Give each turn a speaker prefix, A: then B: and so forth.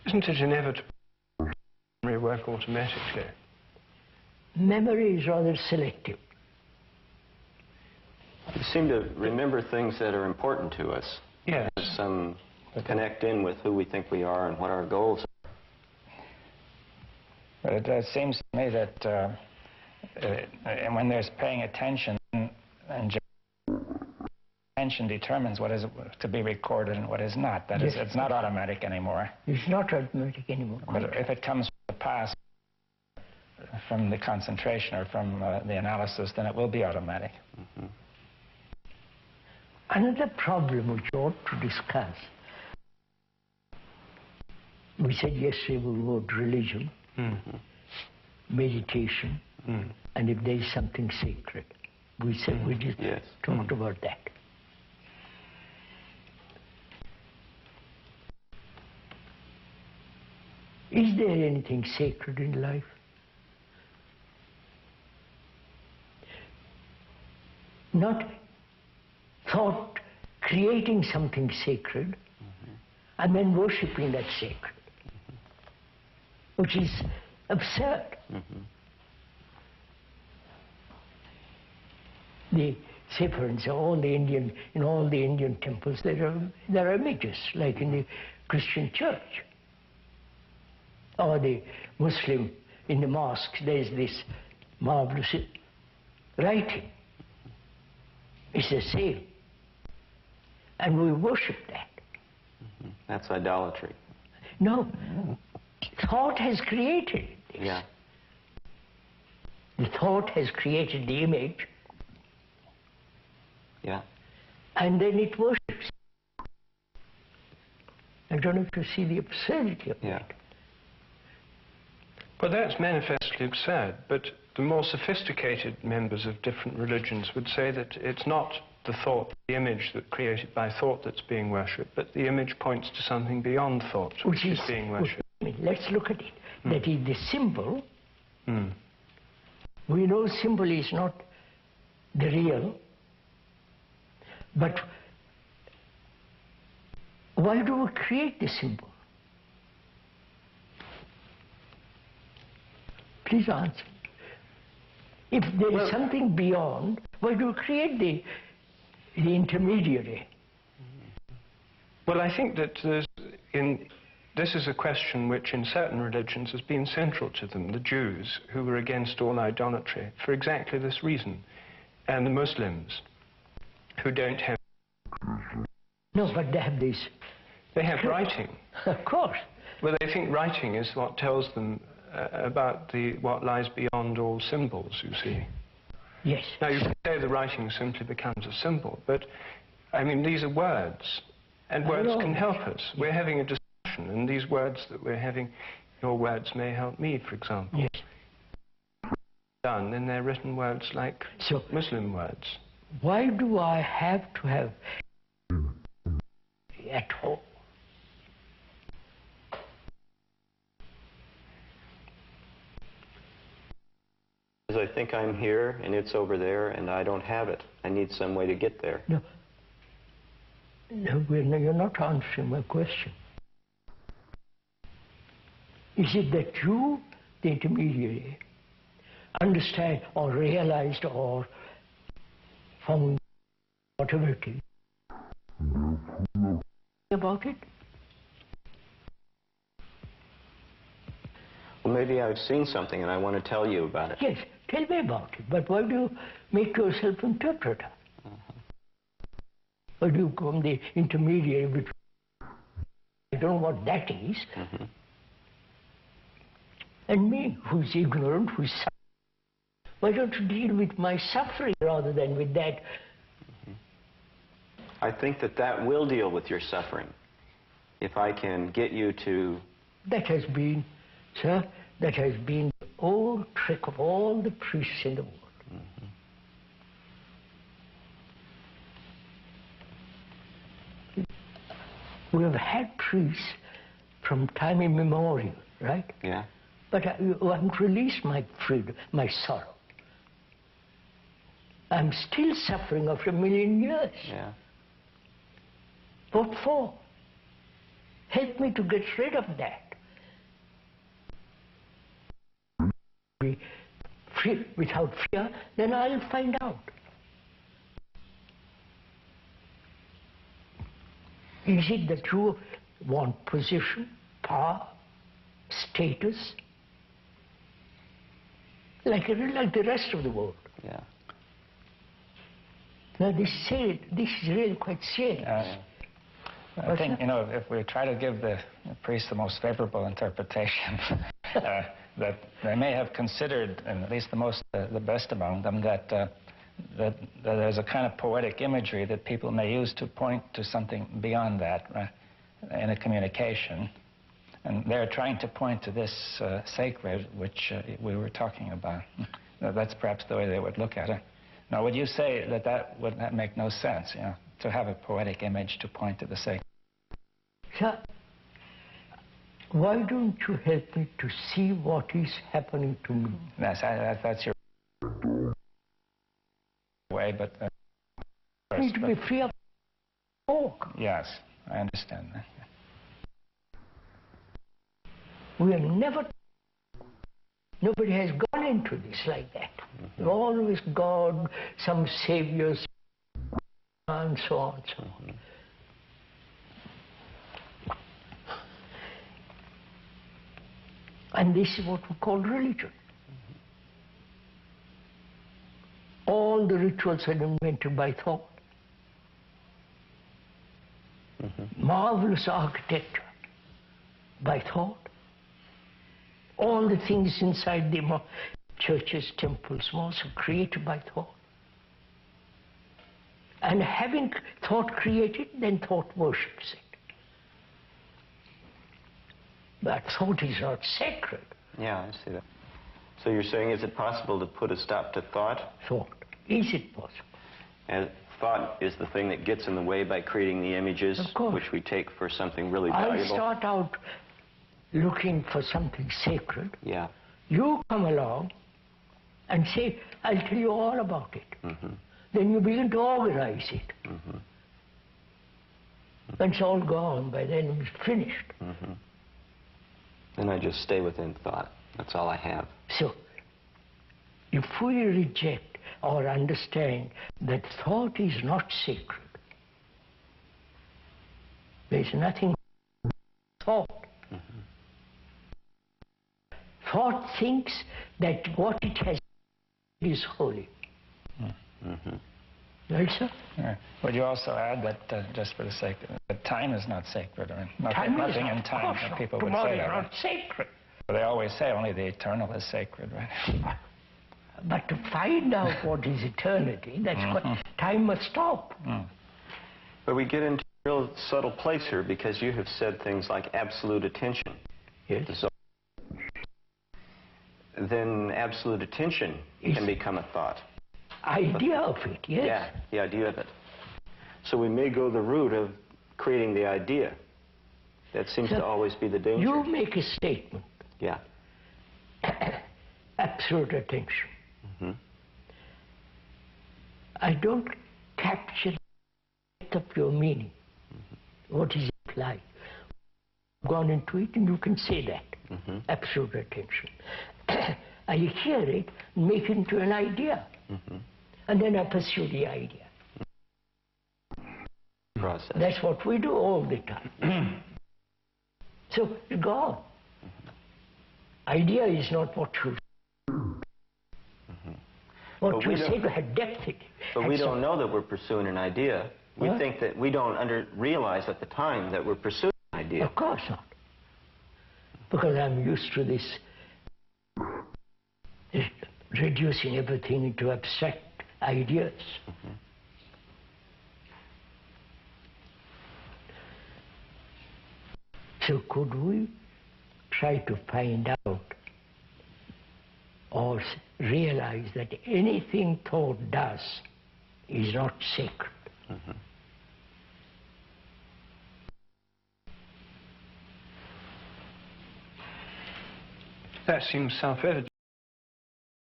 A: Isn't it inevitable memory work automatically?
B: Memory is rather selective.
C: We seem to remember things that are important to us.
A: Yes.
C: Some connect in with who we think we are and what our goals are.
D: But it seems to me that when there's paying attention, and attention determines what is to be recorded and what is not. That is, it's not automatic anymore.
B: It's not automatic anymore.
D: But if it comes from the past, from the concentration or from the analysis, then it will be automatic.
C: Mm-hmm.
B: Another problem which ought to discuss, we said yesterday we wrote religion, meditation, and if there is something sacred. We said we just talked about that. Is there anything sacred in life? Not thought creating something sacred and then worshipping that sacred, which is absurd. Say for instance, in all the Indian temples there are images, like in the Christian church. Or the Muslim, in the mosques, there's this marvelous writing. It's the same. And we worship that.
C: That's idolatry.
B: No. Thought has created this.
C: Yeah.
B: The thought has created the image.
C: Yeah.
B: And then it worships. I don't know if you see the absurdity of that.
A: Well, that's manifestly absurd, but the more sophisticated members of different religions would say that it's not the thought, the image that created by thought that's being worshipped, but the image points to something beyond thought, which is being worshipped.
B: Let's look at it. That is the symbol. We know symbol is not the real, but why do we create the symbol? Please answer. If there is something beyond, why do we create the intermediary?
A: Well, I think that this is a question which in certain religions has been central to them, the Jews, who were against all idolatry, for exactly this reason, and the Muslims, who don't have...
B: No, but they have this...
A: They have writing.
B: Of course.
A: Well, they think writing is what tells them about what lies beyond all symbols, you see.
B: Yes.
A: Now, you can say the writing simply becomes a symbol, but, I mean, these are words, and words can help us. We're having a discussion, and these words that we're having, your words may help me, for example.
B: Yes.
A: Done, then they're written words like Muslim words.
B: Why do I have to have at home?
C: Because I think I'm here and it's over there and I don't have it. I need some way to get there.
B: No, you're not answering my question. Is it that you, the intermediary, understand or realized or found whatever it is about it?
C: Well, maybe I've seen something and I want to tell you about it.
B: Yes, tell me about it. But why do you make yourself interpreter? Why do you become the intermediary between... I don't know what that is. And me, who's ignorant, who's suffering. Why don't you deal with my suffering rather than with that?
C: I think that will deal with your suffering. If I can get you to...
B: That has been, sir, that has been the old trick of all the priests in the world. We have had priests from time immemorial, right?
C: Yeah.
B: But I haven't released my freedom, my sorrow. I'm still suffering after 1,000,000 years.
C: Yeah.
B: What for? Help me to get rid of that. be free, without fear, then I'll find out. Is it that you want position, power, status, like the rest of the world?
C: Yeah.
B: Now this is really quite serious.
D: I think, if we try to give the priest the most favorable interpretation, that they may have considered, and at least the best among them, that there's a kind of poetic imagery that people may use to point to something beyond that, right, in a communication. And they're trying to point to this sacred, which we were talking about. That's perhaps the way they would look at it. Now, would you say that would make no sense, to have a poetic image to point to the sacred?
B: Sir, why don't you help me to see what is happening to me?
D: Yes, that's your way, but...
B: I need to be free of talk.
D: Yes, I understand that.
B: We have never... Nobody has gone into this like that. Mm-hmm. Always God, some saviors, and so on. So on.
C: Mm-hmm.
B: And this is what we call religion. Mm-hmm. All the rituals are invented by thought. Mm-hmm. Marvelous architecture by thought. All the things inside the churches, temples, mosques are created by thought. And having thought created, then thought worships it. But thought is not sacred.
C: Yeah, I see that. So you're saying, is it possible to put a stop to thought?
B: Thought. Is it possible?
C: And thought is the thing that gets in the way by creating the images, which we take for something really valuable.
B: I start out looking for something sacred.
C: Yeah.
B: You come along and say, I'll tell you all about it.
C: Mm-hmm.
B: Then you begin to organize it. Mm-hmm. When it's all gone, by then it's finished.
C: Mm-hmm. And I just stay within thought. That's all I have.
B: So, you fully reject or understand that thought is not sacred. There's nothing thought. Mm-hmm. Thought thinks that what it has is holy.
C: Mm-hmm.
B: Right, sir?
D: Yeah. Would you also add that, just for the sake of that time is not sacred, or nothing in time that people would say that.
B: Not sacred.
D: Well, they always say only the eternal is sacred, right?
B: But to find out what is eternity, that's what time must stop.
D: Mm.
C: But we get into a real subtle place here, because you have said things like absolute attention.
B: Yes.
C: So then absolute attention can become a thought.
B: Idea of it, yes.
C: Yeah, the idea of it. So we may go the route of creating the idea. That seems to always be the danger.
B: You make a statement.
C: Yeah.
B: Absolute attention.
C: Mm-hmm.
B: I don't capture the depth of your meaning. Mm-hmm. What is it like? I've gone into it and you can say that. Mm-hmm. Absolute attention. I hear it and make it into an idea. Mm-hmm. And then I pursue the idea.
C: Process.
B: That's what we do all the time. So it's gone. Mm-hmm. Idea is not what you say. Mm-hmm. What you say had depth in it.
C: But we don't know that we're pursuing an idea. We think that we don't realize at the time that we're pursuing an idea.
B: Of course not. Because I'm used to this reducing everything into abstract ideas. Mm-hmm. So could we try to find out or realize that anything thought does is not sacred? Mm-hmm.
A: That seems self-evident.